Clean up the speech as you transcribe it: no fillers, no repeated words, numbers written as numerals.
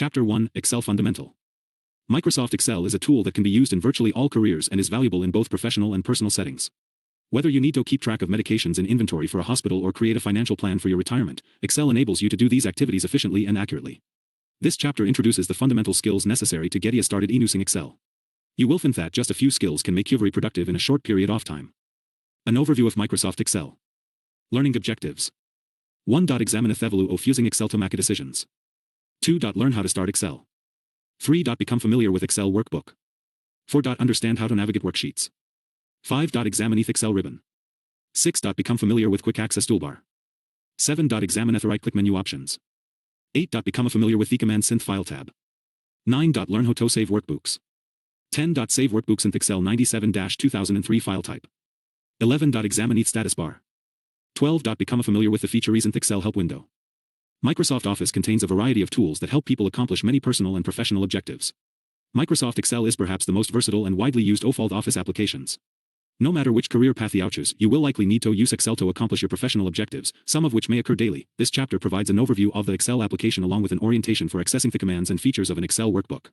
Chapter 1, Excel Fundamental. Microsoft Excel is a tool that can be used in virtually all careers and is valuable in both professional and personal settings. Whether you need to keep track of medications and inventory for a hospital or create a financial plan for your retirement, Excel enables you to do these activities efficiently and accurately. This chapter introduces the fundamental skills necessary to get you started using Excel. You will find that just a few skills can make you very productive in a short period of time. An overview of Microsoft Excel. Learning objectives. 1. Examine evaluate of using Excel to make decisions. 2. Learn how to start Excel. 3. Become familiar with Excel workbook. 4. Understand how to navigate worksheets. 5. Examine Excel ribbon. 6. Become familiar with quick access toolbar. 7. Examine the right click menu options. 8. Become familiar with the command synth file tab. 9. Learn how to save workbooks. 10. Save workbooks in Excel 97-2003 file type. 11. Examine each status bar. 12. Become familiar with the features in Excel help window. Microsoft Office contains a variety of tools that help people accomplish many personal and professional objectives. Microsoft Excel is perhaps the most versatile and widely used of all Office applications. No matter which career path you choose, you will likely need to use Excel to accomplish your professional objectives, some of which may occur daily. This chapter provides an overview of the Excel application along with an orientation for accessing the commands and features of an Excel workbook.